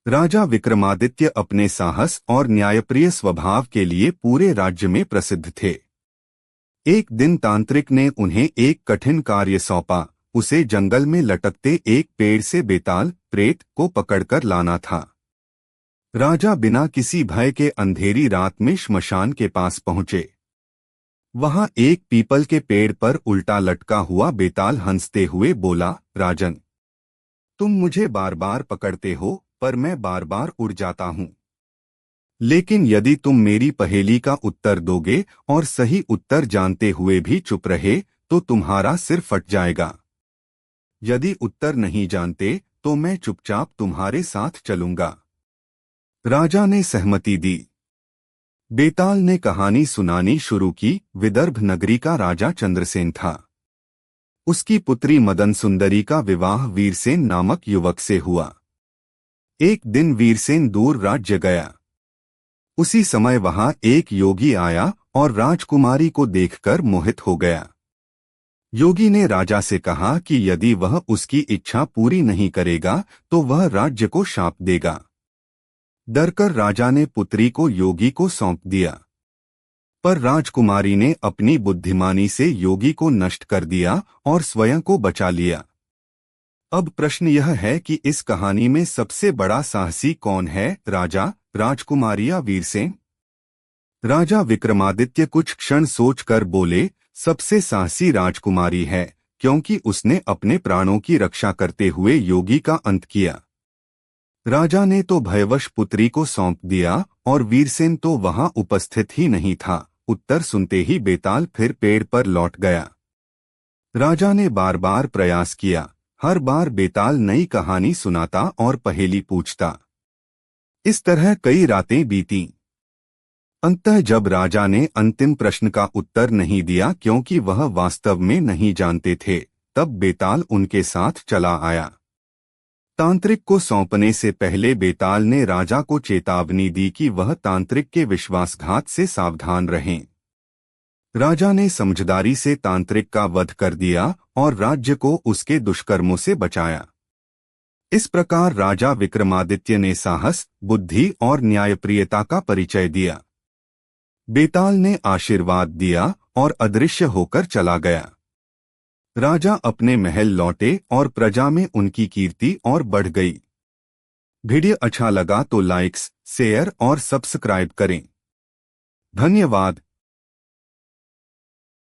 राजा विक्रमादित्य अपने साहस और न्यायप्रिय स्वभाव के लिए पूरे राज्य में प्रसिद्ध थे। एक दिन तांत्रिक ने उन्हें एक कठिन कार्य सौंपा। उसे जंगल में लटकते एक पेड़ से बेताल प्रेत को पकड़कर लाना था। राजा बिना किसी भय के अंधेरी रात में श्मशान के पास पहुंचे। वहां एक पीपल के पेड़ पर उल्टा लटका हुआ बेताल हंसते हुए बोला, राजन, तुम मुझे बार बार पकड़ते हो, पर मैं बार बार उड़ जाता हूं। लेकिन यदि तुम मेरी पहेली का उत्तर दोगे और सही उत्तर जानते हुए भी चुप रहे तो तुम्हारा सिर फट जाएगा। यदि उत्तर नहीं जानते तो मैं चुपचाप तुम्हारे साथ चलूंगा। राजा ने सहमति दी। बेताल ने कहानी सुनानी शुरू की। विदर्भ नगरी का राजा चंद्रसेन था। उसकी पुत्री मदन सुंदरी का विवाह वीरसेन नामक युवक से हुआ। एक दिन वीरसेन दूर राज्य गया। उसी समय वहां एक योगी आया और राजकुमारी को देखकर मोहित हो गया। योगी ने राजा से कहा कि यदि वह उसकी इच्छा पूरी नहीं करेगा तो वह राज्य को शाप देगा। डरकर राजा ने पुत्री को योगी को सौंप दिया, पर राजकुमारी ने अपनी बुद्धिमानी से योगी को नष्ट कर दिया और स्वयं को बचा लिया। अब प्रश्न यह है कि इस कहानी में सबसे बड़ा साहसी कौन है, राजा, राजकुमारी या वीरसेन? राजा विक्रमादित्य कुछ क्षण सोचकर बोले, सबसे साहसी राजकुमारी है, क्योंकि उसने अपने प्राणों की रक्षा करते हुए योगी का अंत किया। राजा ने तो भयवश पुत्री को सौंप दिया और वीरसेन तो वहां उपस्थित ही नहीं था। उत्तर सुनते ही बेताल फिर पेड़ पर लौट गया। राजा ने बार बार प्रयास किया। हर बार बेताल नई कहानी सुनाता और पहेली पूछता। इस तरह कई रातें बीतीं। अंततः जब राजा ने अंतिम प्रश्न का उत्तर नहीं दिया क्योंकि वह वास्तव में नहीं जानते थे, तब बेताल उनके साथ चला आया। तांत्रिक को सौंपने से पहले बेताल ने राजा को चेतावनी दी कि वह तांत्रिक के विश्वासघात से सावधान रहें। राजा ने समझदारी से तांत्रिक का वध कर दिया और राज्य को उसके दुष्कर्मों से बचाया। इस प्रकार राजा विक्रमादित्य ने साहस, बुद्धि और न्यायप्रियता का परिचय दिया। बेताल ने आशीर्वाद दिया और अदृश्य होकर चला गया। राजा अपने महल लौटे और प्रजा में उनकी कीर्ति और बढ़ गई। वीडियो अच्छा लगा तो लाइक्स, शेयर और सब्सक्राइब करें। धन्यवाद।